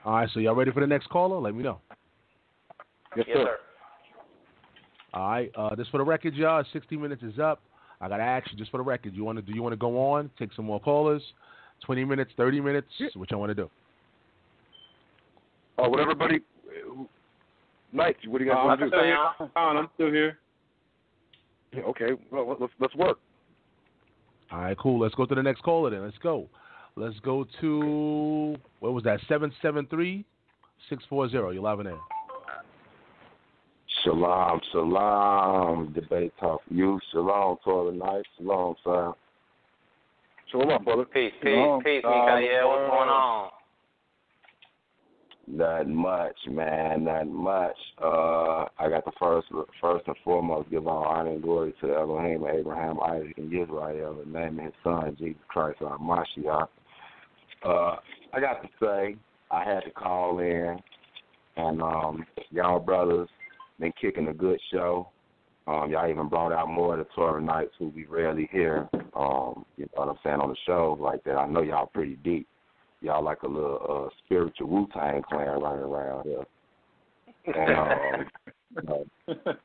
All right, so y'all ready for the next caller? Let me know. Yes, sir. All right, just for the record, y'all, 60 minutes is up. I got to ask you, just for the record, do you want to go on, take some more callers, 20 minutes, 30 minutes, what y'all want to do? Oh, what everybody, Knights, what do you guys want to do? I'm still here. Yeah, okay, well, let's work. All right, cool. Let's go to the next caller then. Let's go. Let's go to, what was that, 773-640. You're live in there. Shalom, shalom. Debate talk for you. Shalom, Torah Knights. Shalom, sir. Shalom, brother. Peace, Mikha'el. What's going on? Not much, man. Not much. I got the first and foremost give all honor and glory to Elohim, Abraham, Isaac, and Israel, in the name of his son, Jesus Christ, our Mashiach. I got to say, I had to call in, and y'all brothers been kicking a good show. Y'all even brought out more of the Torah Knights who we rarely hear, you know what I'm saying, on the show like that. I know y'all pretty deep. Y'all like a little spiritual Wu-Tang clan running around here. And,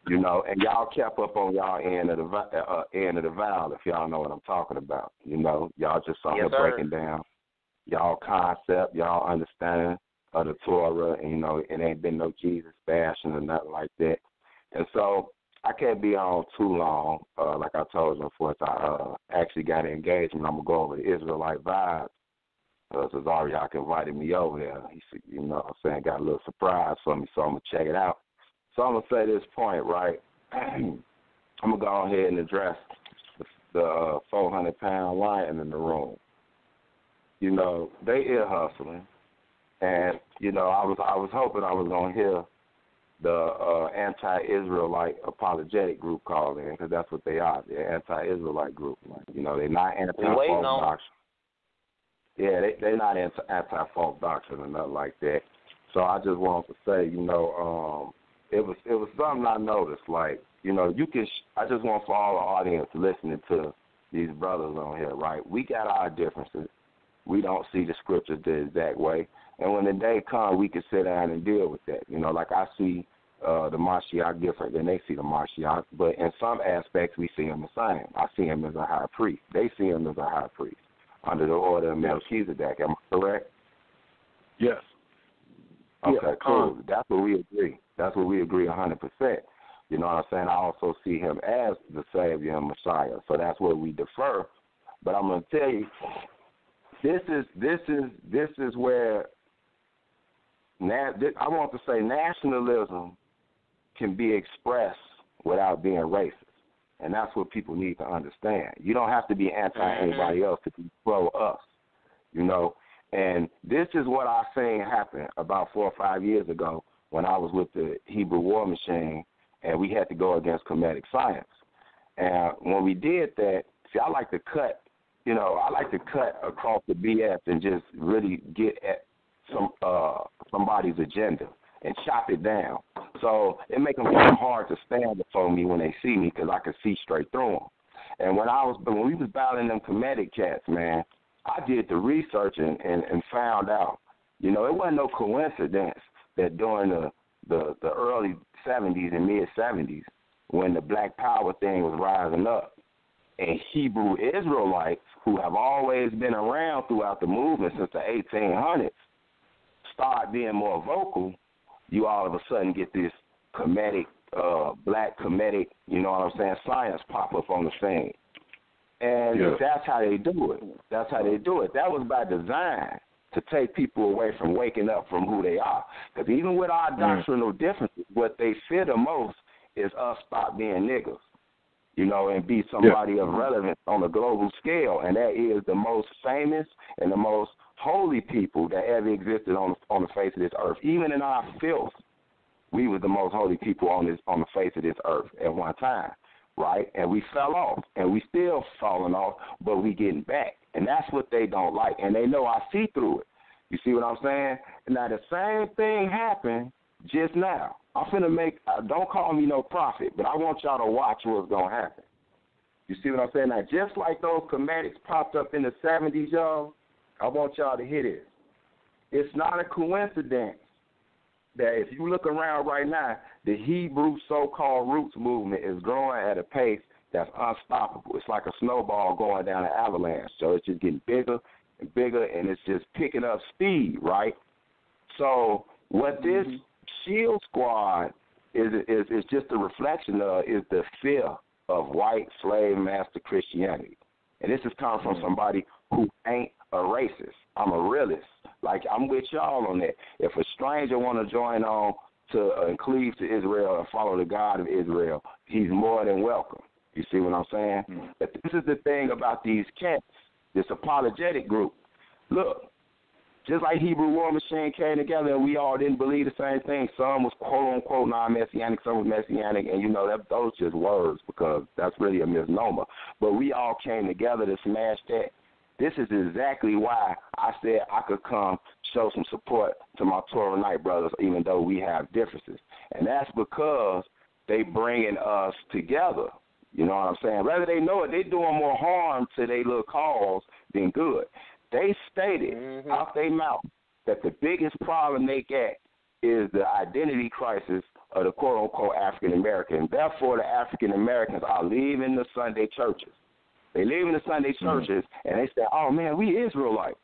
you know, and y'all kept up on y'all end of the vow, if y'all know what I'm talking about. You know, y'all just saw here breaking down y'all concept, y'all understanding of the Torah, and, you know, it ain't been no Jesus bashing or nothing like that. And so I can't be on too long. Like I told you before, I actually got an engagement. I'm going to go over the Israelite vibes. Zariak invited me over there. He said, you know what I'm saying, got a little surprise for me, so I'm going to check it out. So I'm going to say this point, right? I'm going to go ahead and address the 400-pound lion in the room. You know, they ear hustling. And, you know, I was hoping I was going to hear the anti-Israelite apologetic group call in, because that's what they are. They're an anti-Israelite group. You know, they're not anti-false doctrine. Yeah, they're not anti-false doctrine or nothing like that. So I just wanted to say, you know, it was something I noticed. Like, you know, I just want for all the audience listening to these brothers on here, right? We got our differences. We don't see the scriptures the exact way. And when the day comes, we can sit down and deal with that. You know, like I see the Mashiach different than they see the Mashiach, but in some aspects we see him the same. I see him as a high priest. They see him as a high priest under the order of Melchizedek. Am I correct? Yes. Okay, yeah. cool. That's what we agree. That's what we agree 100%. You know what I'm saying? I also see him as the Savior and Messiah. So that's where we defer. But I'm going to tell you, this is where I want to say nationalism can be expressed without being racist. And that's what people need to understand. You don't have to be anti-anybody else to be pro-us, you know. And this is what I seen happen about 4 or 5 years ago when I was with the Hebrew War Machine, and we had to go against Kemetic science. And when we did that, see, I like to cut across the BS and just really get at somebody's agenda and chop it down. So it makes them kind of hard to stand before me when they see me, because I can see straight through them. And when we was battling them Kemetic cats, man, I did the research and found out, you know, it wasn't no coincidence that during the early 70s and mid-70s, when the Black Power thing was rising up, and Hebrew Israelites, who have always been around throughout the movement since the 1800s, start being more vocal, you all of a sudden get this Kemetic, black Kemetic, you know what I'm saying, science pop up on the scene. And that's how they do it. That's how they do it. That was by design, to take people away from waking up from who they are. Because even with our doctrinal differences, what they fear the most is us stop being niggas, you know, and be somebody of relevance on a global scale. And that is the most famous and the most holy people that ever existed on the face of this earth. Even in our filth, we were the most holy people on the face of this earth at one time, right? And we fell off, and we still falling off, but we getting back. And that's what they don't like, and they know I see through it. You see what I'm saying? Now, the same thing happened just now. I'm finna don't call me no prophet, but I want y'all to watch what's going to happen. You see what I'm saying? Now, just like those Kemetics popped up in the 70s, y'all, I want y'all to hear this. it's not a coincidence that if you look around right now, the Hebrew so-called roots movement is growing at a pace that's unstoppable. It's like a snowball going down an avalanche. So it's just getting bigger and bigger, and it's just picking up speed, right? So what this Shield Squad is just a reflection of is the fear of white slave master Christianity. And this is coming from somebody who ain't a racist. I'm a realist. Like, I'm with y'all on that. If a stranger want to join on to and cleave to Israel and follow the God of Israel, he's more than welcome. You see what I'm saying? But this is the thing about these cats, this apologetic group. Look, just like Hebrew War Machine came together and we all didn't believe the same thing. Some was quote-unquote non-messianic, some was messianic, and, you know, those just words because that's really a misnomer. But we all came together to smash that. This is exactly why I said I could come show some support to my Torah Knight brothers, even though we have differences. And that's because they bringing us together. You know what I'm saying? Whether they know it, they doing more harm to their little cause than good. They stated out their mouth that the biggest problem they get is the identity crisis of the quote-unquote African-American. Therefore, the African-Americans are leaving the Sunday churches. They leaving the Sunday churches, and they say, oh, man, we Israelites.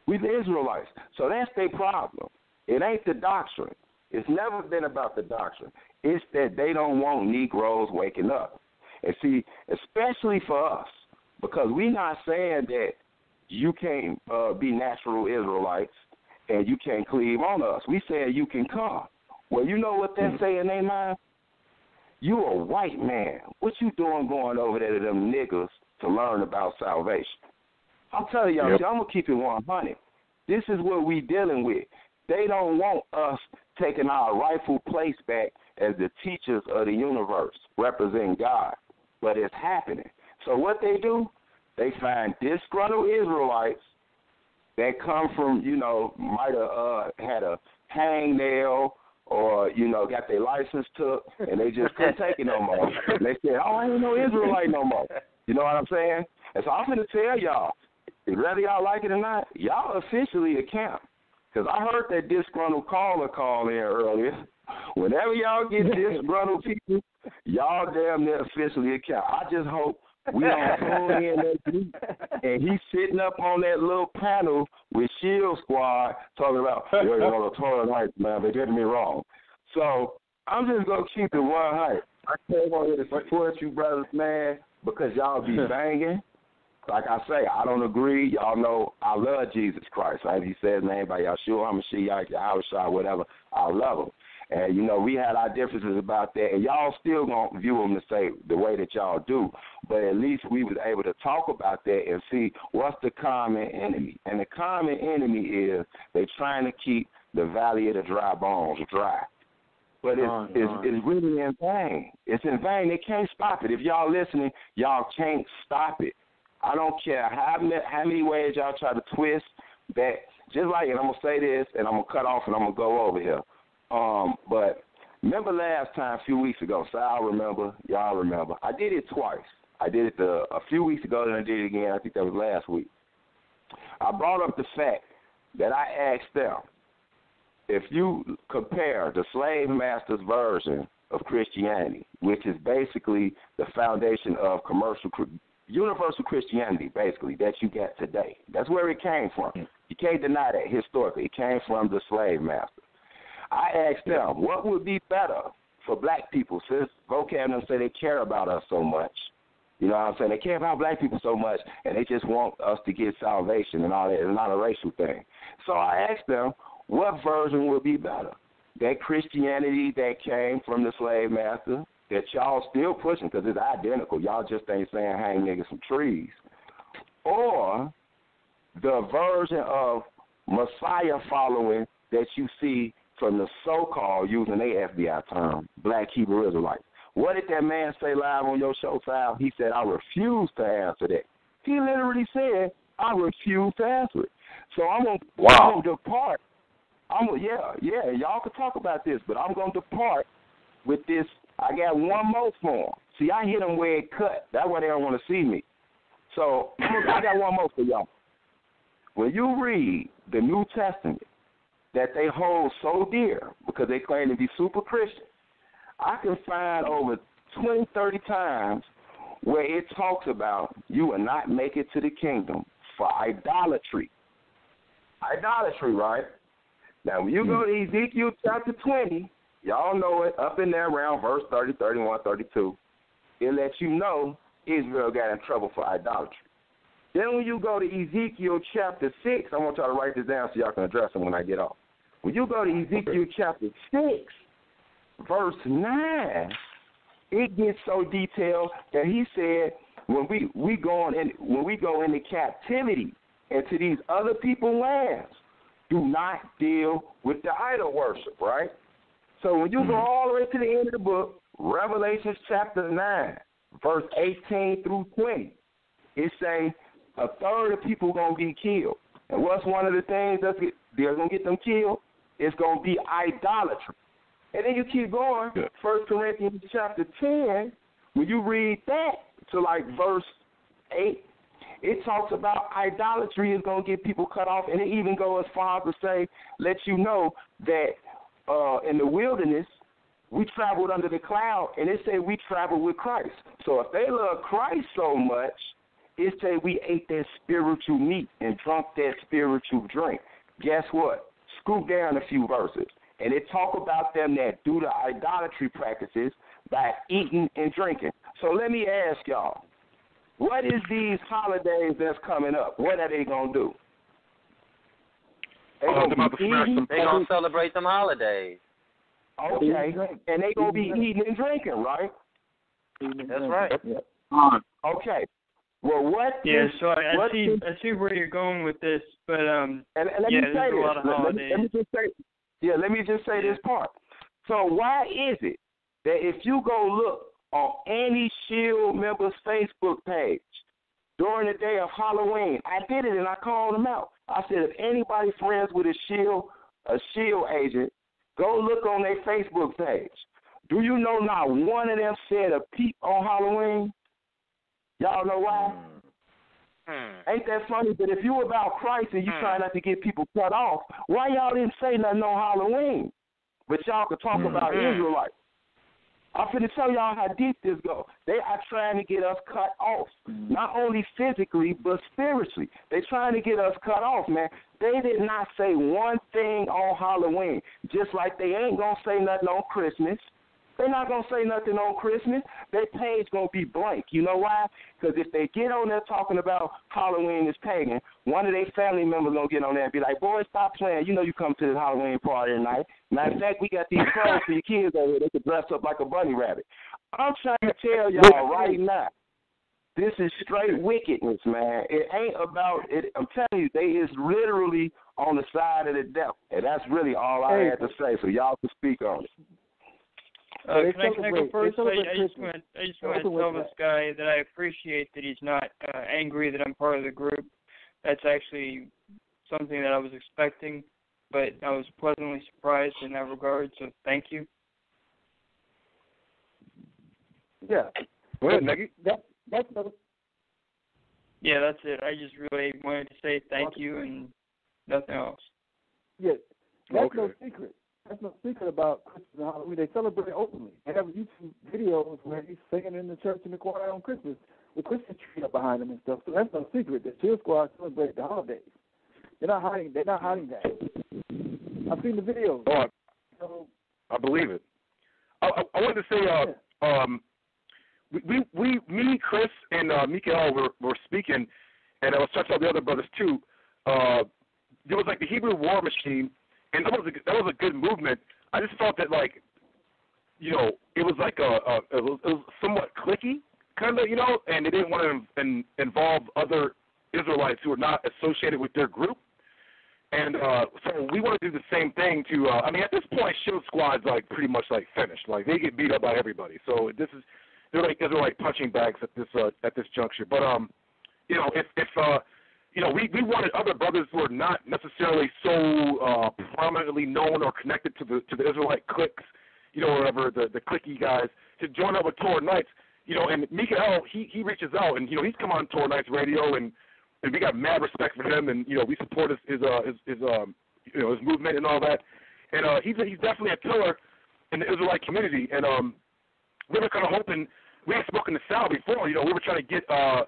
We the Israelites. So that's their problem. It ain't the doctrine. It's never been about the doctrine. It's that they don't want Negroes waking up. And see, especially for us, because we're not saying that you can't be natural Israelites and you can't cleave on us. We say you can come. Well, you know what they say in their mind? You a white man. What you doing going over there to them niggas to learn about salvation? I'm telling y'all, I'm going to keep it 100. This is what we dealing with. They don't want us taking our rightful place back as the teachers of the universe, representing God. But it's happening. So what they do, they find disgruntled Israelites that come from, you know, might have had a hangnail or, you know, got their license took, and they just couldn't take it no more. And they said, oh, I ain't no Israelite no more. You know what I'm saying? And so I'm going to tell y'all, whether y'all like it or not, y'all officially a camp. Because I heard that disgruntled caller call in earlier. Whenever y'all get disgruntled people, y'all damn near officially a camp. I just hope we don't tune in that group, and he's sitting up on that little panel with Shield Squad talking about, you know, the Torah Knights, man, they did me wrong. So I'm just going to keep it 100. I came on here to support you brothers, man, because y'all be banging. Like I say, I don't agree. Y'all know I love Jesus Christ. Right? He says, man, by Yahshua, HaMashiach, Yahushua, whatever, I love him. And, you know, we had our differences about that, and y'all still going to view them the same the way that y'all do. But at least we was able to talk about that and see what's the common enemy. And the common enemy is they're trying to keep the valley of the dry bones dry. But it's really in vain. It's in vain. They can't stop it. If y'all listening, y'all can't stop it. I don't care how many ways y'all try to twist that. Just like, and I'm going to say this, and I'm going to cut off, and I'm going to go over here. But remember last time, a few weeks ago, so I'll remember, y'all remember, I did it twice. I did it a few weeks ago, then I did it again. I think that was last week. I brought up the fact that I asked them, if you compare the slave master's version of Christianity, which is basically the foundation of universal Christianity, basically, that you get today. That's where it came from. You can't deny that historically. It came from the slave master. I asked them, what would be better for black people, since vocab them say they care about us so much. You know what I'm saying? They care about black people so much, and they just want us to get salvation and all that. It's not a racial thing. So I asked them, what version would be better? That Christianity that came from the slave master, that y'all still pushing because it's identical. Y'all just ain't saying hang niggas from trees. Or the version of Messiah following that you see from the so-called, using their FBI term, black Hebrew Israelites. What did that man say live on your show, Sal? He said, I refuse to answer that. He literally said, I refuse to answer it. So I'm going to depart. Y'all can talk about this, but I'm going to depart with this. I got one more for them. See, I hit them where it cut. That's why they don't want to see me. So I got one more for y'all. when you read the New Testament that they hold so dear because they claim to be super Christian, I can find over 20, 30 times where it talks about you will not make it to the kingdom for idolatry. Idolatry, right? Now, when you go to Ezekiel chapter 20, y'all know it, up in there around verse 30, 31, 32, it lets you know Israel got in trouble for idolatry. Then when you go to Ezekiel chapter 6, I want y'all to write this down so y'all can address them when I get off. When you go to Ezekiel chapter 6, verse 9, it gets so detailed that he said when we go into captivity into these other people's lands, do not deal with the idol worship, right? So when you go all the way to the end of the book, Revelation chapter 9, verse 18 through 20, it say a third of people going to be killed. And what's one of the things they're going to get them killed? It's going to be idolatry. And then you keep going, 1 Corinthians chapter 10, when you read that to like verse 8, it talks about idolatry is going to get people cut off, and it even goes as far as to say, let you know that in the wilderness, we traveled under the cloud, and it say we traveled with Christ. So if they love Christ so much, it say we ate that spiritual meat and drunk that spiritual drink. Guess what? Scoop down a few verses, and it talk about them that do the idolatry practices by eating and drinking. So let me ask y'all, what is these holidays that's coming up? What are they going to do? They going to celebrate them holidays. Okay, and they going to be eating and drinking, right? That's right. Okay. Well, what? Yeah, so I see where you're going with this, but and let me say there's a lot of holidays. Let me just say this part. So why is it that if you go look on any Shield member's Facebook page during the day of Halloween, I did it and I called them out. I said, if anybody friends with a Shield agent, go look on their Facebook page. Do you know not one of them said a peep on Halloween? Y'all know why? Ain't that funny? But if you about Christ and you try not to get people cut off, why y'all didn't say nothing on Halloween? But y'all could talk about Israelites. I'm finna tell y'all how deep this goes. They are trying to get us cut off, not only physically, but spiritually. They're trying to get us cut off, man. They did not say one thing on Halloween, just like they ain't going to say nothing on Christmas. They're not going to say nothing on Christmas. Their page going to be blank. You know why? Because if they get on there talking about Halloween is pagan, one of their family members going to get on there and be like, boy, stop playing. You know you come to this Halloween party tonight. Matter of fact, we got these clothes for your kids over here. They can dress up like a bunny rabbit. I'm trying to tell y'all right now, this is straight wickedness, man. It ain't about it. I'm telling you, they is literally on the side of the devil. And that's really all I had to say, so y'all can speak on it. Can I go first? I just want to tell this guy that I appreciate that he's not angry that I'm part of the group. That's actually something that I was expecting, but I was pleasantly surprised in that regard, so thank you. Yeah. Go ahead, Nicky. Yeah, that's it. I just really wanted to say thank you and nothing else. Yeah, that's no secret. That's no secret about Christmas and Halloween. They celebrate openly. They have YouTube videos where he's singing in the church in the choir on Christmas with Christmas tree up behind him and stuff. So that's no secret. The Chill Squad celebrate the holidays. They're not hiding that. I've seen the videos. Oh, so, I believe it. I wanted to say, me, Chris, and Mikha'el were speaking, and I was talking to the other brothers too. There was like the Hebrew war machine. And that was a good movement. I just felt that, like, you know, it was like it was somewhat cliquey, kind of, you know, and they didn't want to involve other Israelites who were not associated with their group. And so we want to do the same thing to, I mean, at this point, Shield Squad's, like, pretty much, like, finished. Like, they get beat up by everybody. So they're like Israelite punching bags at this juncture. But, you know, if you know, we wanted other brothers who are not necessarily so prominently known or connected to the Israelite cliques, you know, whatever, the cliquey guys, to join up with Torah Knights, you know, and Mikha'el, he reaches out, and, you know, he's come on Torah Knights radio and and we got mad respect for him, and we support his movement and all that. And he's definitely a pillar in the Israelite community. And we were kind of hoping, we had spoken to Sal before. We were trying to get quote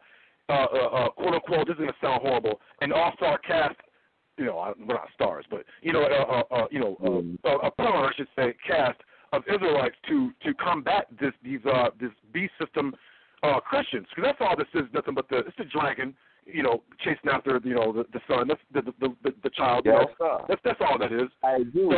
unquote, this is gonna sound horrible, an all-star cast. We're not stars, but a pillar, I should say, cast of Israelites to combat this beast system Christians, because that's all this is. Nothing but it's the dragon, chasing after the son, that's the child. That's all that is. I do.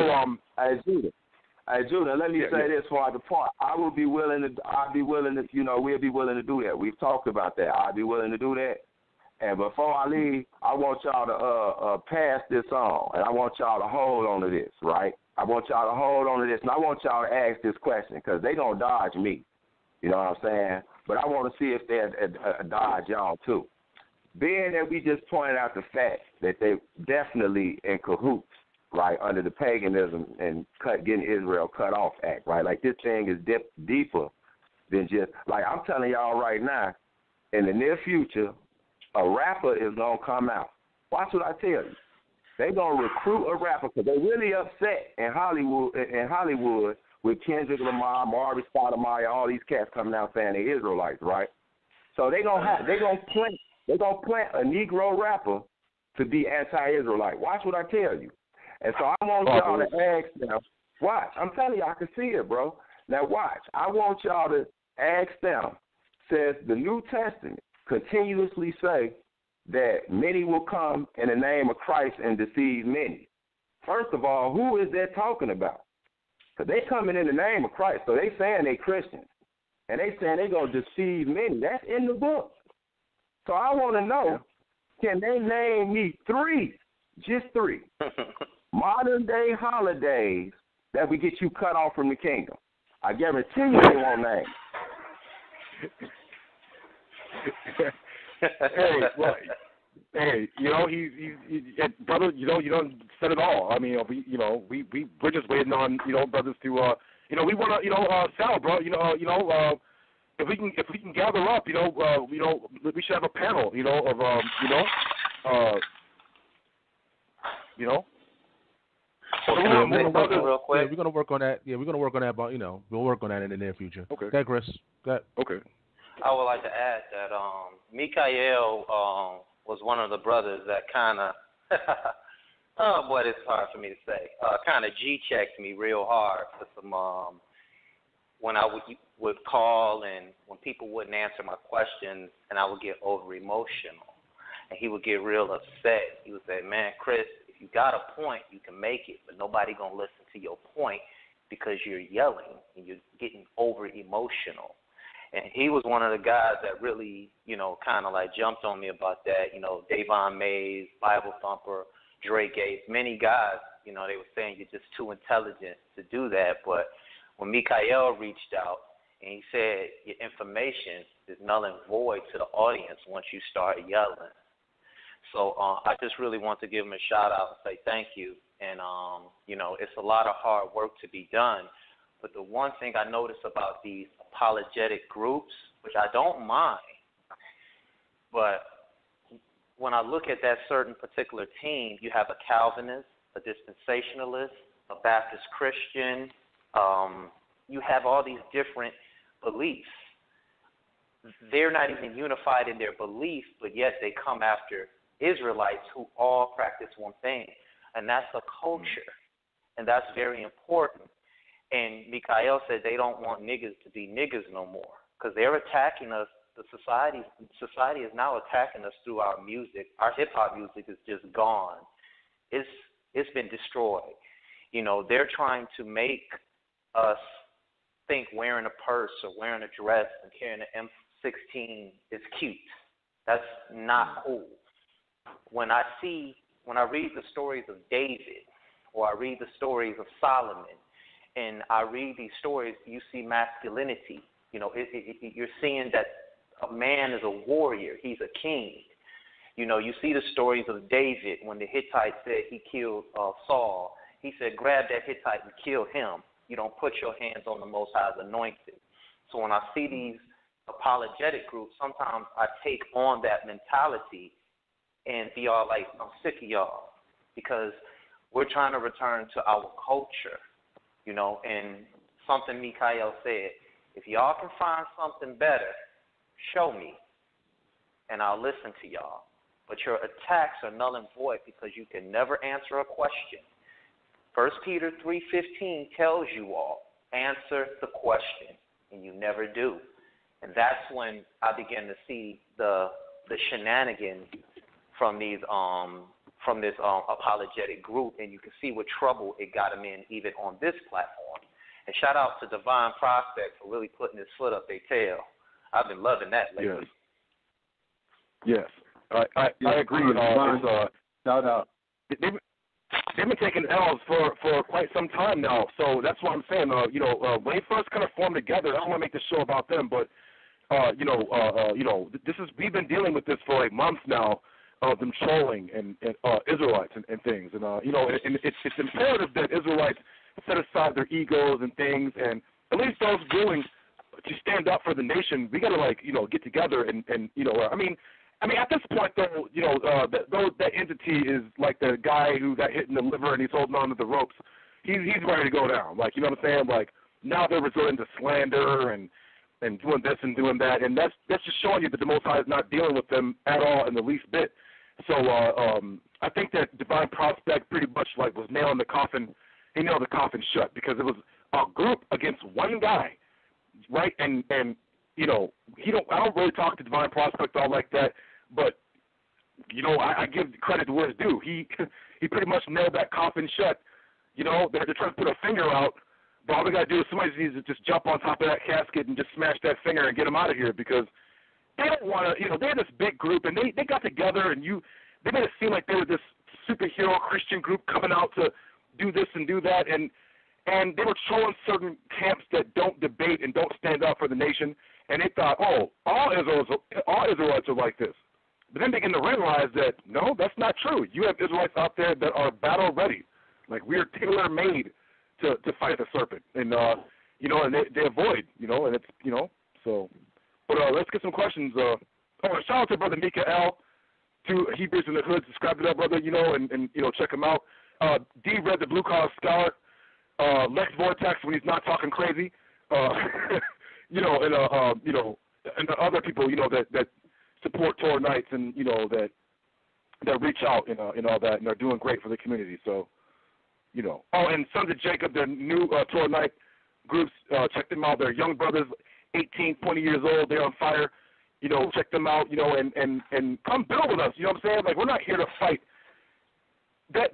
So Judah, let me say this for the point. I'll be willing to we'll be willing to do that. We've talked about that. I'll be willing to do that. And before I leave, I want y'all to pass this on, and I want y'all to hold on to this, right? I want y'all to hold on to this, and I want y'all to ask this question, because they're going to dodge me. You know what I'm saying? But I want to see if they dodge y'all, too. Being that we just pointed out the fact that they definitely in cahoots, right, under the paganism and getting Israel cut off act, right? Like, this thing is deeper than just, like, I'm telling y'all right now, in the near future, a rapper is going to come out. Watch what I tell you. They're going to recruit a rapper because they're really upset in Hollywood with Kendrick Lamar, Marvin Scott, M.I.A, all these cats coming out saying they're Israelites, right? So they're going to plant a Negro rapper to be anti-Israelite. Watch what I tell you. And so I want y'all to ask them, watch. I'm telling you, I can see it, bro. Now watch. I want y'all to ask them, says the New Testament continuously say that many will come in the name of Christ and deceive many. First of all, who is that talking about? Because they coming in the name of Christ, so they saying they Christians. And they saying they going to deceive many. That's in the book. So I want to know, can they name me just three, modern-day holidays that would get you cut off from the kingdom? I guarantee you they won't name. Hey, he's brother. You don't said it all. I mean, we're just waiting on brothers to we want to Sal, bro. If we can gather up, we should have a panel, of real quick. We're gonna work on that. Yeah, we're gonna work on that. But we'll work on that in the near future. Okay. Okay, Chris. Go Okay. I would like to add that Mikha'el was one of the brothers that kind of, it's hard for me to say, kind of G-checked me real hard for some, when I would call and when people wouldn't answer my questions and I would get over-emotional. And he would get real upset. He would say, man, Chris, if you got a point, you can make it, but nobody going to listen to your point because you're yelling and you're getting over-emotional. And he was one of the guys that really, kind of like jumped on me about that. Davon Mays, Bible Thumper, Dre Gates, many guys, they were saying you're just too intelligent to do that. But when Mikha'el reached out and he said your information is null and void to the audience once you start yelling. So I just really want to give him a shout out and say thank you. And, it's a lot of hard work to be done. But the one thing I notice about these apologetic groups, which I don't mind, but when I look at that certain particular team, you have a Calvinist, a dispensationalist, a Baptist Christian. You have all these different beliefs. They're not even unified in their beliefs, but yet they come after Israelites who all practice one thing, and that's a culture, and that's very important. And Mikha'el said they don't want niggas to be niggas no more because they're attacking us. The society is now attacking us through our music. Our hip-hop music is just gone. It's been destroyed. They're trying to make us think wearing a purse or wearing a dress and carrying an M16 is cute. That's not cool. When I read the stories of David or I read the stories of Solomon, and I read these stories, you see masculinity. You're seeing that a man is a warrior. He's a king. You see the stories of David when the Hittite said he killed Saul. He said, grab that Hittite and kill him. You don't put your hands on the Most High's anointed. So when I see these apologetic groups, sometimes I take on that mentality and be all like, I'm sick of y'all, because we're trying to return to our culture, you know, and something Mikha'el said, if y'all can find something better, show me, and I'll listen to y'all. But your attacks are null and void because you can never answer a question. 1 Peter 3:15 tells you all, answer the question, and you never do. And that's when I began to see the shenanigans from these from this apologetic group, and you can see what trouble it got them in even on this platform. And shout out to Divine Prospect for really putting his foot up their tail. I've been loving that lately. Yes. I agree. Shout out. They've been taking L's for quite some time now, so that's what I'm saying. When they first kind of formed together, I don't want to make this show about them, but we've been dealing with this for like months now, them trolling and Israelites and things, and it's imperative that Israelites set aside their egos and things, and at least those willing to stand up for the nation. We got to get together and I mean, at this point, though, that entity is like the guy who got hit in the liver and he's holding on to the ropes. He's ready to go down. Like, you know what I'm saying? Like, now they're resorting to slander and doing this and doing that, and that's just showing you that the Most High is not dealing with them at all in the least bit. So I think that Divine Prospect pretty much was nailing the coffin. He nailed the coffin shut because it was a group against one guy, right? And I don't really talk to Divine Prospect all like that. But, I give credit to where it's due. He pretty much nailed that coffin shut. They're trying to put a finger out, but all they got to do is somebody needs to just jump on top of that casket and just smash that finger and get them out of here, because they don't want to, they're this big group, and they got together, and they made it seem like they were this superhero Christian group coming out to do this and do that, and they were trolling certain camps that don't debate and don't stand up for the nation, and they thought, all Israelites are like this. But then they begin to realize that, no, that's not true. You have Israelites out there that are battle ready. Like, we are tailor-made to fight the serpent. And, and they avoid, and it's, so. But let's get some questions. Shout out to Brother Mikha'el, to HEBREWZ in the Hood. Subscribe to that brother, and check him out. D read the Blue Collar Scholar. Lex Vortex when he's not talking crazy. And the other people, that support Torah Knights and, that reach out and all that and are doing great for the community. So, and Sons of Jacob, the new Torah Knight groups, check them out. They're young brothers, 18, 20 years old. They're on fire. Check them out, and come build with us. You know what I'm saying? Like, we're not here to fight. That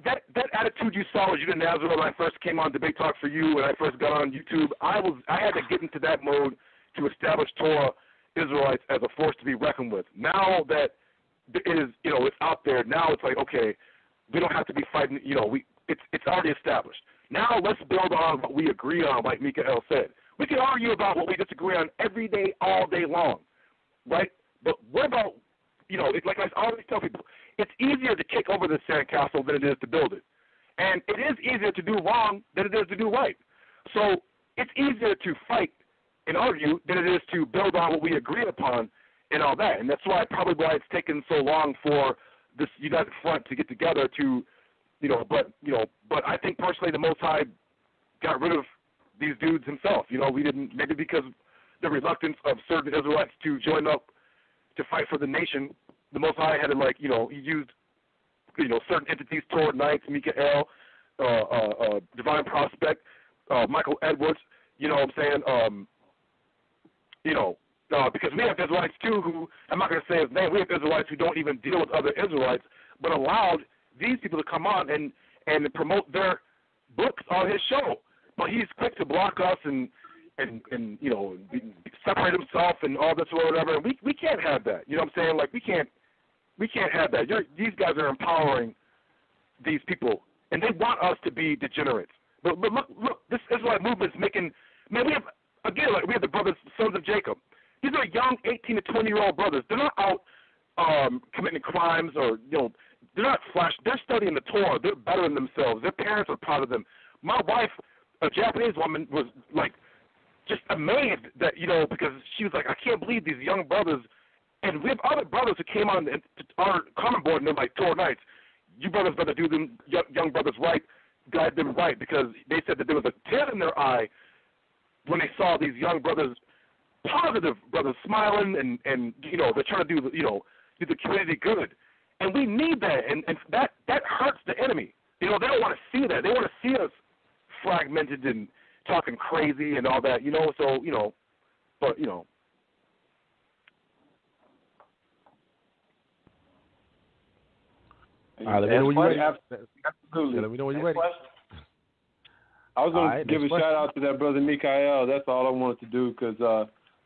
attitude you saw as you did Nazareth when I first came on Debate Talk for You, when I first got on YouTube, I had to get into that mode to establish Torah Israelites as a force to be reckoned with. Now that it is, it's out there, now it's like, okay, we don't have to be fighting, it's already established. Now let's build on what we agree on, like Mikha'el said. We can argue about what we disagree on every day, all day long, right? But what about, it's like I always tell people, it's easier to kick over the sandcastle than it is to build it. And it is easier to do wrong than it is to do right. So it's easier to fight and argue than it is to build on what we agree upon and all that. And that's why it's taken so long for this united front to get together to, but I think personally the Most High got rid of these dudes himself. We didn't, maybe because the reluctance of certain Israelites to join up to fight for the nation. The Most High had to, he used, certain entities, Torah Knights, Mikha'el, Divine Prospect, Michael Edwards, you know what I'm saying? Because we have Israelites, too, who, I'm not going to say his name, we have Israelites who don't even deal with other Israelites, but allowed these people to come on and promote their books on his show. But he's quick to block us and separate himself and all this or whatever. And we can't have that. You know what I'm saying? Like, we can't have that. These guys are empowering these people, and they want us to be degenerates. But look, this Israelite movement's making, man, we have the brothers, Sons of Jacob. These are young 18 to 20-year-old brothers. They're not out committing crimes or, they're not flash. They're studying the Torah. They're bettering themselves. Their parents are proud of them. My wife, a Japanese woman, was just amazed that, because she was like, I can't believe these young brothers And we have other brothers who came on our common board, and they're like, Torah Knights, you brothers better do them young brothers right, guide them right, because they said that there was a tear in their eye when they saw these young brothers, positive brothers, smiling and they're trying to do the community good. And we need that, and that hurts the enemy. They don't want to see that. They want to see us fragmented and talking crazy and all that, so, but, All right, let me know when you're ready. Absolutely. Let me know when you're ready. I was going to give a shout-out to that brother Mikha'el. That's all I wanted to do, because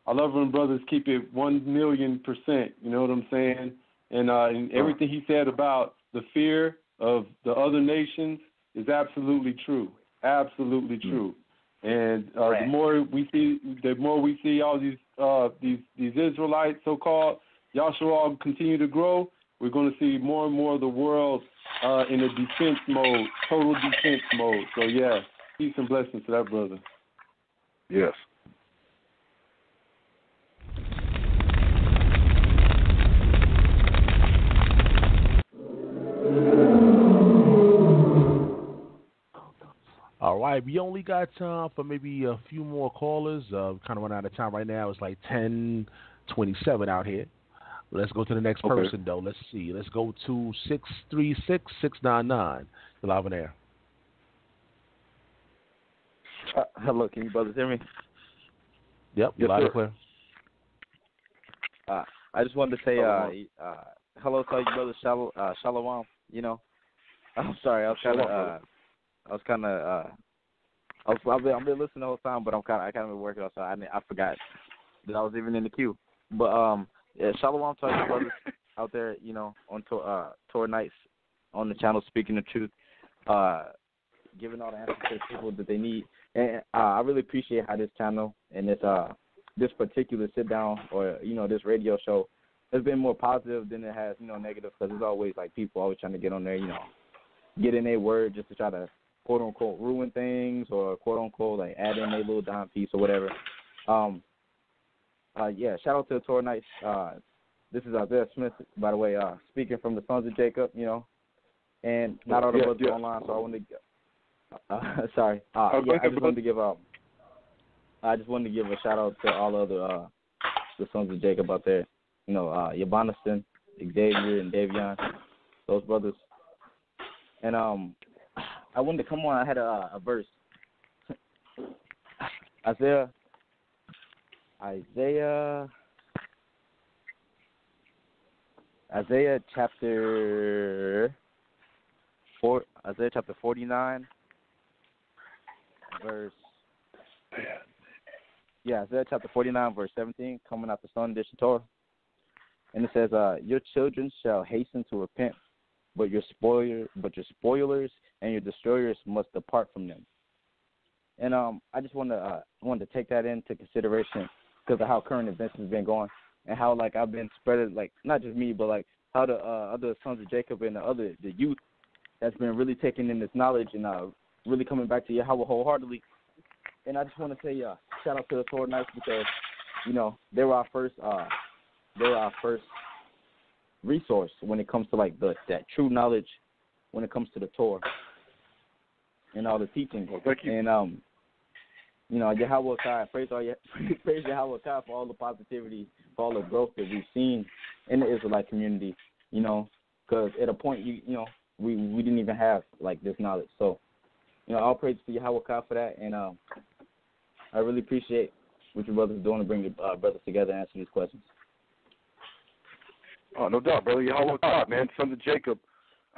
I love when brothers keep it 1,000,000%, you know what I'm saying? And everything he said about the fear of the other nations is absolutely true. Absolutely true. And the more we see all these Israelites, so-called, y'all should all continue to grow. We're going to see more and more of the world in a defense mode, total defense mode. So, yeah, peace and blessings to that brother. Yes. All right, we only got time for maybe a few more callers. Kind of running out of time right now. It's like 10:27 out here. Let's go to the next person, though. Let's see. Let's go to 636-699. You're live on air. Hello, can you brothers hear me? Yep, you're loud and clear. I just wanted to say hello to all you brothers, Shalom. I'm sorry, I've been listening the whole time, but I kind of been working on, so I forgot that I was even in the queue. But yeah, Shalom to all you brothers out there, on Torah Knights on the channel, speaking the truth, giving all the answers to the people that they need. And I really appreciate how this channel and this particular sit down or this radio show has been more positive than it has negative, because there's always like people always trying to get on there, get in their word just to try to quote unquote ruin things or quote unquote like add in a little dime piece or whatever. Yeah, shout out to the Torah Knights. This is Isaiah Smith, by the way, speaking from the sons of Jacob, and not all the brothers online, so I wanted to sorry. I just wanted to give a shout out to all other the sons of Jacob out there. Yabaniston, Xavier, and Davion, those brothers. And I wanted to come on. I had a verse. Isaiah chapter 49, verse. Yeah, Isaiah chapter 49, verse 17, coming out the Son Edition Torah. And it says, your children shall hasten to repent, but your spoilers and your destroyers must depart from them. And I just wanted to take that into consideration because of how current events has been going and how like I've been spreading, like not just me, but like how the other sons of Jacob and the youth that's been really taking in this knowledge and really coming back to Yahweh wholeheartedly. And I just want to say shout out to the Torah Knights because they were our first resource when it comes to like that true knowledge when it comes to the Torah and all the teachings. Well, thank you. And Yahweh Kai, praise Yahweh Kai for all the positivity, for all the growth that we've seen in the Israelite community. Because at a point we didn't even have like this knowledge. So all praise to Yahweh Kai for that, and I really appreciate what your brothers are doing to bring your brothers together and answer these questions. Oh, no doubt, brother. Yahweh Kai, man, sons of Jacob,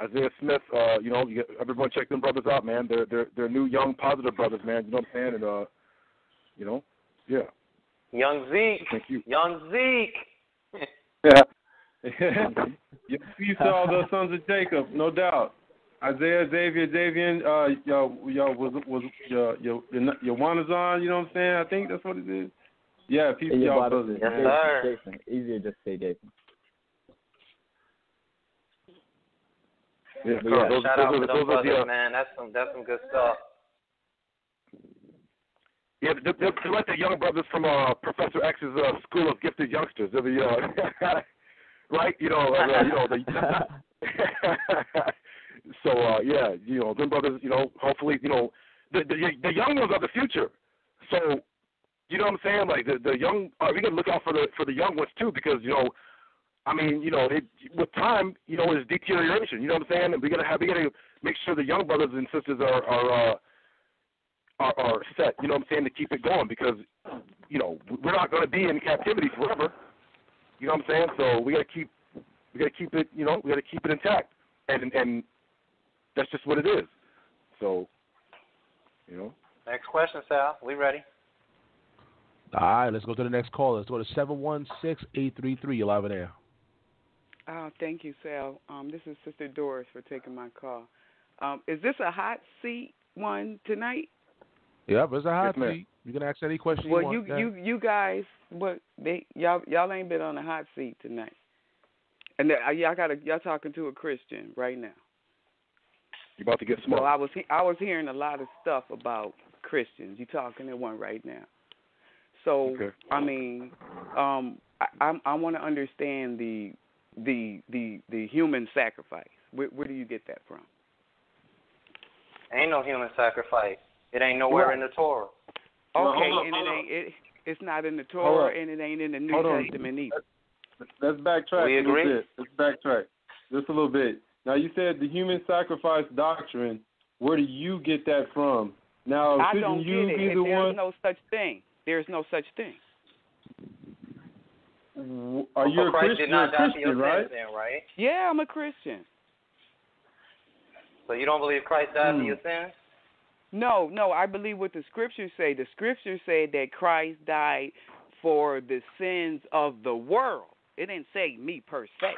Isaiah Smith. Everyone check them brothers out, man. They're new, young, positive brothers, man. You know what I'm saying? And yeah. Young Zeke. Thank you. Young Zeke. Yeah. You saw the sons of Jacob, no doubt. Isaiah, Xavier, Davian, was Yawanazon, you know what I'm saying? I think that's what it is. Yeah, peace to y'all brothers. Yes, sir. Jason. Easier just to say Jason. Yeah, shout out to those brothers, man. That's some good stuff. Yeah, they're like the young brothers from Professor X's School of Gifted Youngsters. They're the right, So yeah, them brothers, hopefully, the young ones are the future. So, you know what I'm saying? Like the young, we got to look out for the young ones too, because with time, it's deterioration. You know what I'm saying? And we gotta make sure the young brothers and sisters are set. You know what I'm saying? To keep it going, because we're not going to be in captivity forever. You know what I'm saying? So we gotta keep it. We gotta keep it intact, and that's just what it is. So, Next question, Sal. We ready? All right, let's go to the next call. Let's go to 716-833. You're live in air. Thank you, Sal. This is Sister Doris for taking my call. Is this a hot seat one tonight? Yep, it's a hot seat. You can ask any question you want. Well, you guys, y'all ain't been on a hot seat tonight, and y'all talking to a Christian right now. You're about to get smoked. So I was hearing a lot of stuff about Christians. You talking to one right now. So okay. I mean, I want to understand the human sacrifice. Where do you get that from? Ain't no human sacrifice. It ain't nowhere in the Torah. Okay, it's not in the Torah, and it ain't in the New Testament either. Let's backtrack We agree? a little bit. Let's backtrack just a little bit. Now, you said the human sacrifice doctrine. Where do you get that from? Now, I don't get it. There's no such thing. There's no such thing. Are you a Christian? You're a Christian, right? Then, right? Yeah, I'm a Christian. So you don't believe Christ died for your sins? No, I believe what the scriptures say. The scriptures say that Christ died for the sins of the world. It didn't say me per se.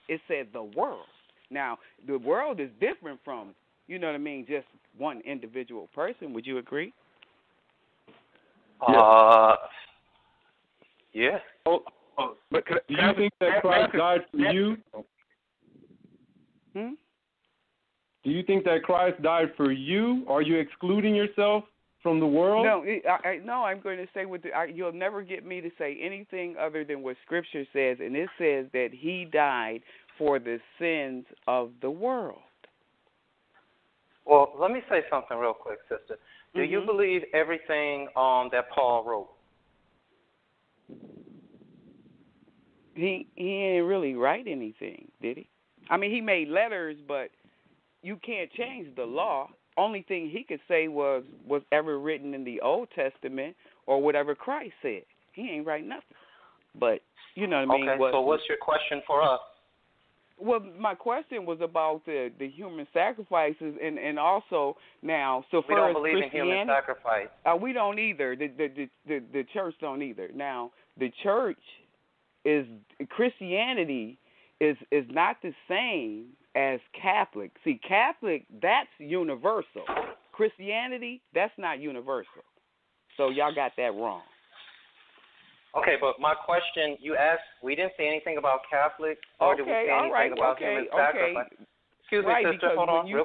It said the world. Now, the world is different from, just one individual person. Would you agree? Yeah. But do you think that Christ died for you? Do you think that Christ died for you? Are you excluding yourself from the world? No, I'm going to say you'll never get me to say anything other than what Scripture says, and it says that He died for the sins of the world. Well, let me say something real quick, sister. Do you believe everything that Paul wrote? He didn't really write anything, did he? I mean, he made letters, but you can't change the law. Only thing he could say was ever written in the Old Testament or whatever Christ said. He ain't write nothing. But, you know what I mean? Okay, so what's your question for us? Well, my question was about the human sacrifices and also now. So we don't believe in human sacrifice. We don't either. The church don't either. Now, the church Christianity is not the same as Catholic. See, Catholic, that's universal. Christianity, that's not universal. So y'all got that wrong. Okay, but my question, you asked, we didn't say anything about Catholic, or did we say anything about human sacrifice? Excuse me, sister, hold on, real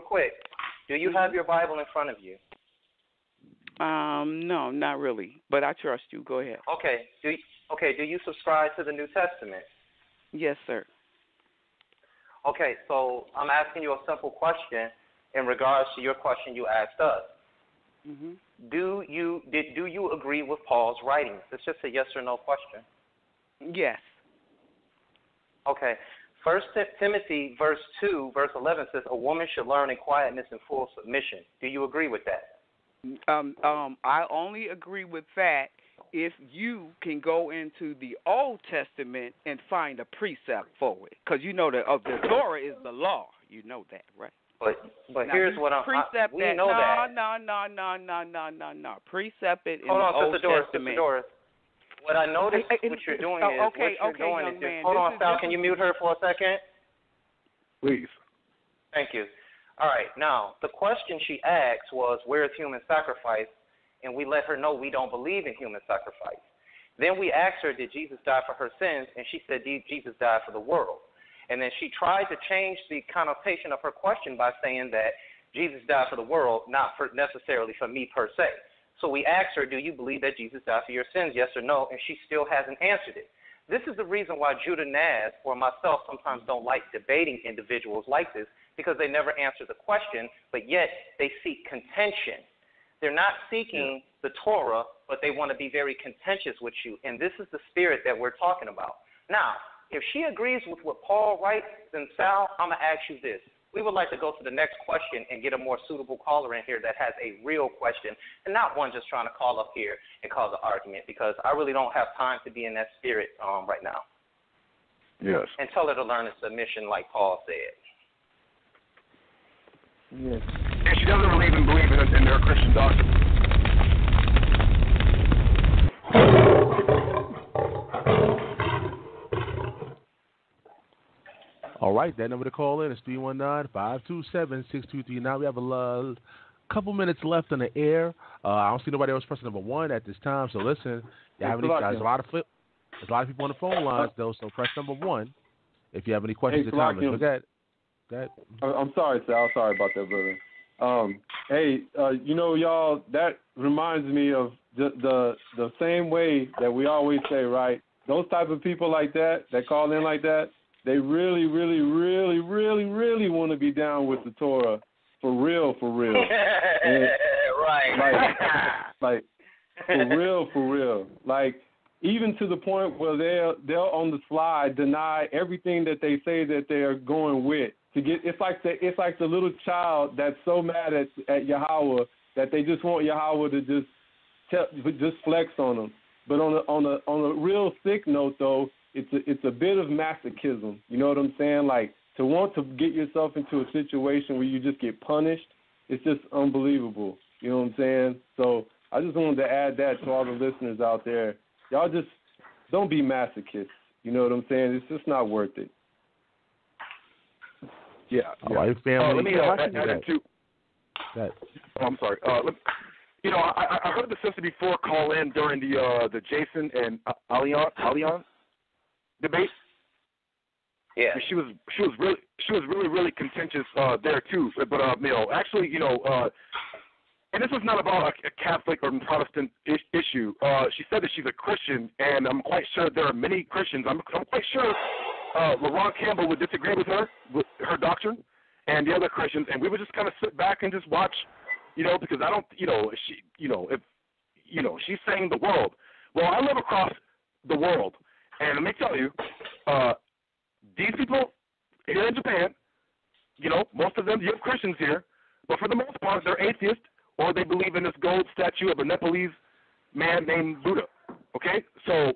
quick. Do you have your Bible in front of you? No, not really, but I trust you. Go ahead. Okay, do you subscribe to the New Testament? Yes, sir. Okay, so I'm asking you a simple question in regards to your question you asked us. Mm-hmm. Do you agree with Paul's writings? It's just a yes or no question. Yes. Okay. 1 Timothy verse 11 says a woman should learn in quietness and full submission. Do you agree with that? I only agree with that if you can go into the Old Testament and find a precept for it, because you know the Torah is the law. You know that, right? But here's what we know that. No. Precept it in Hold the on, Old Sister Testament. Doris. What I noticed, what you're doing is, hold on, Sal, can you mute her for a second? Please. Thank you. All right, now, the question she asked was, where is human sacrifice? And we let her know we don't believe in human sacrifice. Then we asked her, did Jesus die for her sins? And she said, Jesus died for the world. And then she tried to change the connotation of her question by saying that Jesus died for the world, not necessarily for me per se. So we asked her, do you believe that Jesus died for your sins, yes or no? And she still hasn't answered it. This is the reason why Judah Naz or myself sometimes don't like debating individuals like this, because they never answer the question, but yet they seek contention. They're not seeking the Torah, but they want to be very contentious with you. And this is the spirit that we're talking about. Now, if she agrees with what Paul writes, then Sal, I'm going to ask you this. We would like to go to the next question and get a more suitable caller in here that has a real question and not one just trying to call up here and cause an argument, because I really don't have time to be in that spirit right now. Yes. And tell her to learn a submission like Paul said. Yes. And she doesn't even believe in their Christian doctrine. All right, that number to call in is 319-527-6239. We have a couple minutes left on the air. I don't see nobody else pressing number 1 at this time. So listen, there's a lot of people on the phone lines though. So press number 1 if you have any questions or comments. Go ahead. I'm sorry, Sal. Sorry about that, brother. Y'all, that reminds me of the same way that we always say, right? Those type of people like that call in like that, they really, really, really, really, really want to be down with the Torah for real. Right. Like for real. Like, even to the point where they'll on the fly deny everything that they say that they are going with. It's like the little child that's so mad at Yahweh that they just want Yahweh to just flex on them. But on a real sick note though, it's a bit of masochism. You know what I'm saying? Like, to want to get yourself into a situation where you just get punished, it's just unbelievable. You know what I'm saying? So I just wanted to add that to all the listeners out there. Y'all just don't be masochists. You know what I'm saying? It's just not worth it. Yeah. All right, family. Let me add into. I'm sorry. I heard the sister before call in during the Jason and Allian debate. Yeah. She was really contentious there too. But actually, and this was not about a Catholic or Protestant issue. She said that she's a Christian, and I'm quite sure there are many Christians. I'm quite sure LaRon Campbell would disagree with her doctrine and the other Christians, and we would just kind of sit back and just watch, because I don't, she's saying the world. Well, I live across the world, and let me tell you, these people here in Japan, most of them, you have Christians here, but for the most part, they're atheists, or they believe in this gold statue of a Nepalese man named Buddha. Okay, so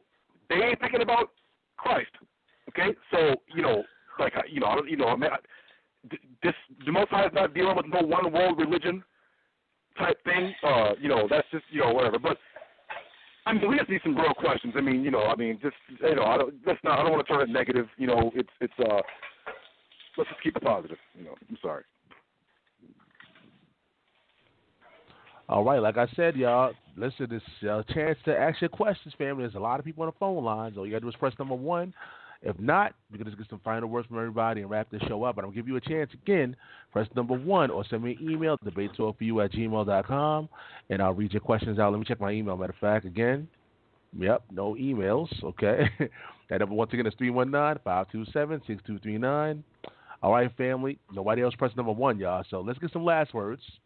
they ain't thinking about Christ. Okay, so the Most High is not dealing with no one world religion type thing. That's just whatever. But I mean, we just need some real questions. I don't want to turn it negative. Let's just keep it positive. I'm sorry. All right, like I said, y'all, listen, this a chance to ask your questions, family. There's a lot of people on the phone lines. All you got to do is press number 1. If not, we can just get some final words from everybody and wrap this show up. But I'll give you a chance again. Press number 1 or send me an email, debatetalkforyou@gmail.com, and I'll read your questions out. Let me check my email, matter of fact, again. Yep, no emails, okay. That number, once again, is 319-527-6239. All right, family. Nobody else press number 1, y'all. So let's get some last words.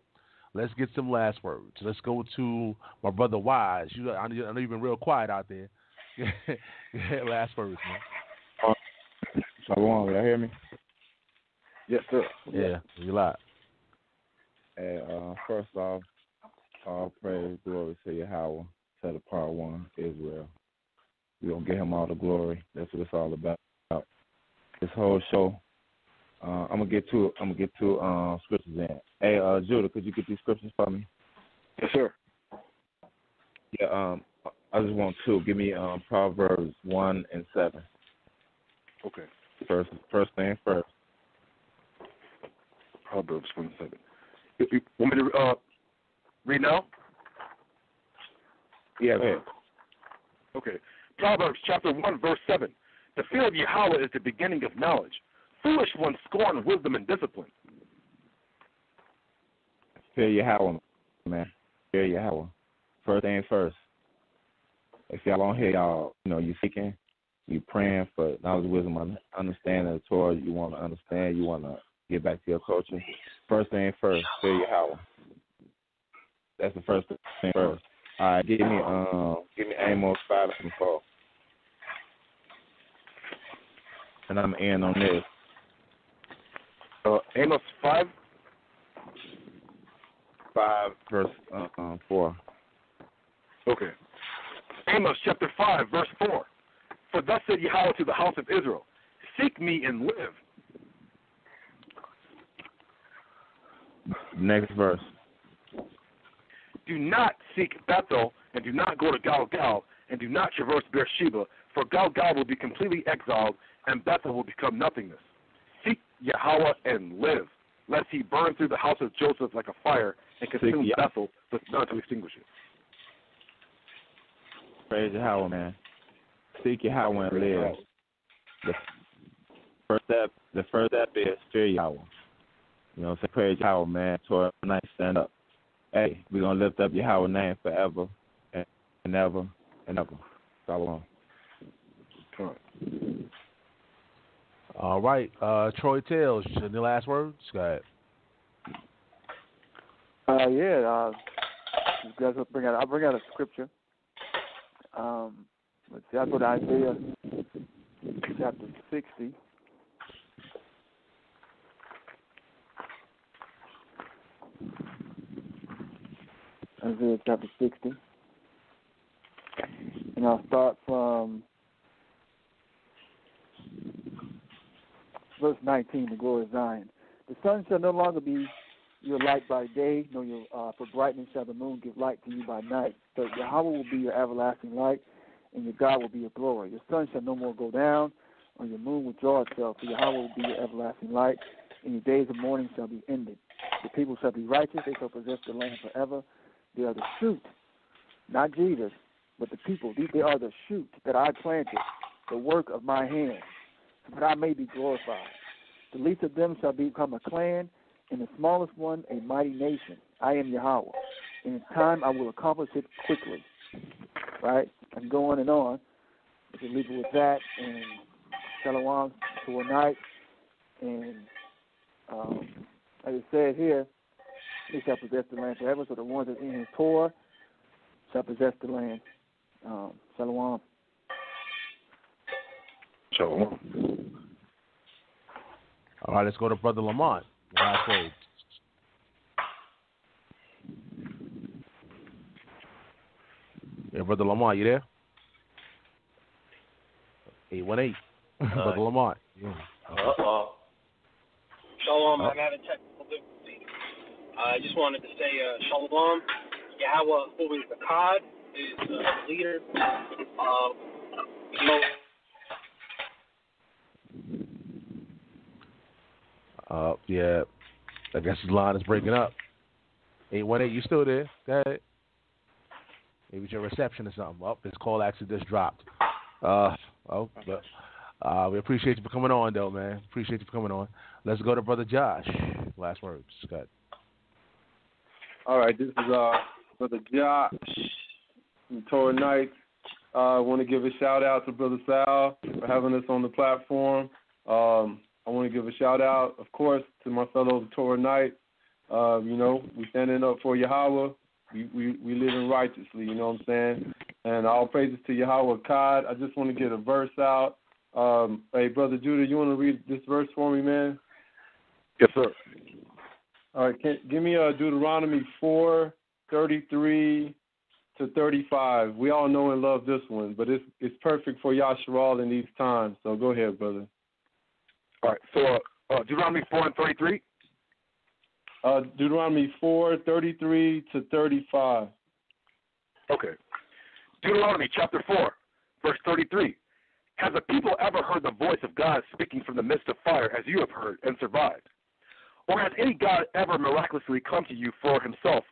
Let's go to my brother Wise. I know you've been real quiet out there. Last words, man. Shalom, y'all hear me? Yes, sir. Yeah, you live. Hey, first off, all praise, glory to Yahweh, set apart one, Israel. We're going to give him all the glory. That's what it's all about. This whole show, I'm gonna get two scriptures in. Hey, Judah, could you get these scriptures for me? Yes, sir. Yeah, I just want 2. Give me Proverbs 1 and 7. Okay. First thing first. Proverbs 1 and 7. You want me to read now? Yeah, go ahead. Okay. Proverbs chapter 1, verse 7. The fear of Yahweh is the beginning of knowledge. Foolish ones scorn wisdom and discipline. Fear Yahweh, man. Fear Yahweh. first thing first. If y'all on here, y'all, you seeking, you praying for knowledge, wisdom, understanding of the Torah. You want to understand. You want to get back to your culture. First thing first, fear Yahweh. That's the first thing first. All right, give me Amos 5:4. And I'm in on this. Amos 5? 5 verse 4. Okay. Amos chapter 5, verse 4. For thus said Yahweh to the house of Israel, seek me and live. Next verse. Do not seek Bethel, and do not go to Galgal, and do not traverse Beersheba, for Galgal will be completely exiled, and Bethel will become nothingness. Seek Yahweh and live, lest he burn through the house of Joseph like a fire, and consume Bethel with none to extinguish it. Praise Yahweh, man. Seek Yahweh and live. The first step is fear Yahweh. Say praise Yahweh, man. Torah Knights, stand up. Hey, we're going to lift up Yahweh's name forever and ever and ever. Shalom. All right. Troy Tales, any last words? Go ahead. You guys will I'll bring out a scripture. Let's see, I'll go to Isaiah chapter 60. Isaiah chapter 60. And I'll start from verse 19, the glory of Zion. The sun shall no longer be your light by day, nor for brightness shall the moon give light to you by night. But Yahweh will be your everlasting light, and your God will be your glory. Your sun shall no more go down, or your moon will draw itself, for Yahweh will be your everlasting light, and your days of mourning shall be ended. The people shall be righteous, they shall possess the land forever. They are the shoot, not Jesus, but the people. They are the shoot that I planted, the work of my hands, so that I may be glorified. The least of them shall become a clan, and the smallest one a mighty nation. I am Yahweh. In time I will accomplish it quickly. Right? I can go on and on. We can leave it with that. And Shalom to a night. And as it says here, they shall possess the land forever. So the ones that are in his Torah shall possess the land. Shalom. Shalom. All right, let's go to Brother Lamont. Last words. Yeah, Brother Lamont, you there? 818. Brother Lamont. Yeah. Shalom, I'm having technical difficulty. I just wanted to say Shalom. Yahweh, who is the God, is the leader of yeah, I guess his line is breaking up. 818, you still there? Go ahead. Maybe it's your reception or something. This call actually just dropped. We appreciate you for coming on, though, man. Appreciate you for coming on. Let's go to Brother Josh. Last words. Go ahead. All right, this is Brother Josh from Torah Knights. I want to give a shout-out to Brother Sal for having us on the platform. I want to give a shout-out, of course, to my fellow Torah Knights. We standing up for Yahweh. We living righteously, you know what I'm saying? And all praises to Yahweh God. I just want to get a verse out. Hey, Brother Judah, you want to read this verse for me, man? Yes, sir. All right, give me Deuteronomy 4:33 to 35. We all know and love this one, but it's perfect for Yasharal in these times. So go ahead, brother. All right, so Deuteronomy 4:33. Deuteronomy 4:33 to 35. Okay. Deuteronomy chapter 4, verse 33. Has the people ever heard the voice of God speaking from the midst of fire as you have heard and survived? Or has any God ever miraculously come to you for himself,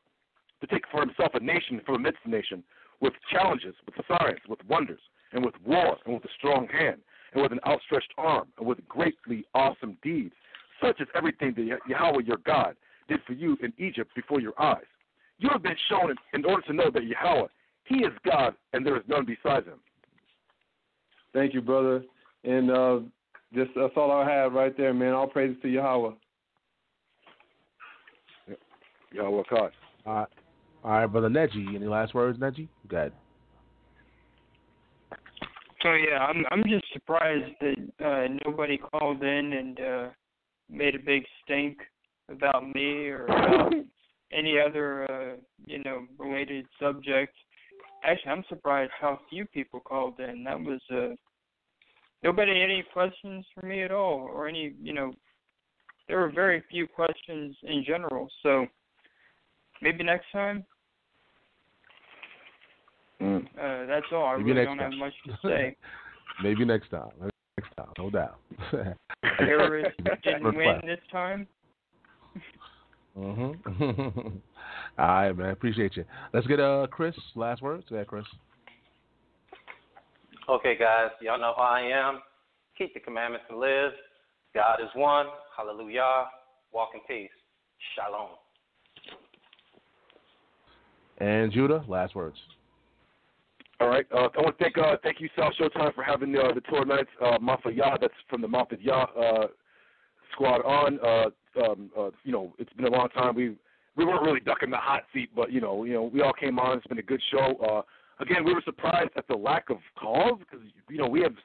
to take for himself a nation from amidst a nation, with challenges, with signs, with wonders, and with war, and with a strong hand, and with an outstretched arm, and with greatly awesome deeds, such as everything that Yahweh your God did for you in Egypt before your eyes? You have been shown in order to know that Yahweh, He is God, and there is none besides Him. Thank you, brother. And that's all I have right there, man. All praises to Yahweh. Yahweh God. All right, brother Neji. Any last words, Neji? Go ahead. So yeah, I'm just surprised that nobody called in and made a big stink about me or about any other related subject. Actually, I'm surprised how few people called in. That was nobody had any questions for me at all, or any there were very few questions in general. So maybe next time. That's all. I really don't have much to say. Maybe next time. No doubt. Terrorists didn't win this time. All right, man. Appreciate you. Let's get Chris. Last words. Go ahead, Chris. Okay, guys. Y'all know who I am. Keep the commandments and live. God is one. Hallelujah. Walk in peace. Shalom. And Judah, last words. All right. I want to thank you, South Showtime, for having the Torah Knights, M.I.A. That's from the M.I.A. squad on. It's been a long time. We weren't really ducking the hot seat, but we all came on. It's been a good show. Again, we were surprised at the lack of calls because we have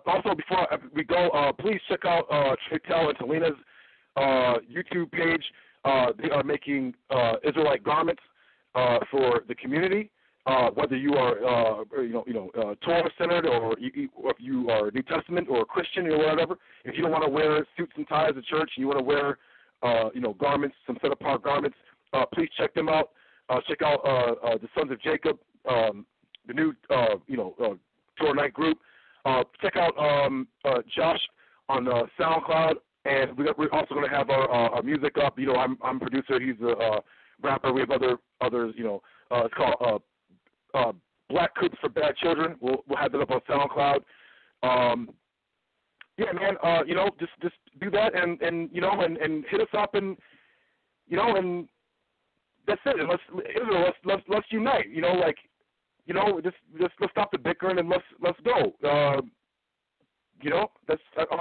also before we go, please check out Tritel and Talina's YouTube page. They are making Israelite garments for the community. Whether you are Torah centered or if you are New Testament or Christian or whatever, if you don't want to wear suits and ties at church and you want to wear garments, some set apart garments, please check them out. Check out the Sons of Jacob, the new Torah Knight group. Check out Josh on SoundCloud. And we're also going to have our music up. I'm producer. He's a rapper. We have others. It's called Black Coops for Bad Children. We'll have it up on SoundCloud. Just do that and hit us up and that's it. And let's unite. Let's stop the bickering and let's go. That's all I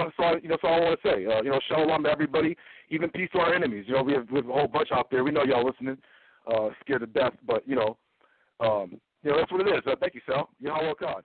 want to say. Shalom to everybody, even peace to our enemies. We have a whole bunch out there. We know y'all listening, scared to death, but that's what it is. Thank you, Sal. Yahweh God.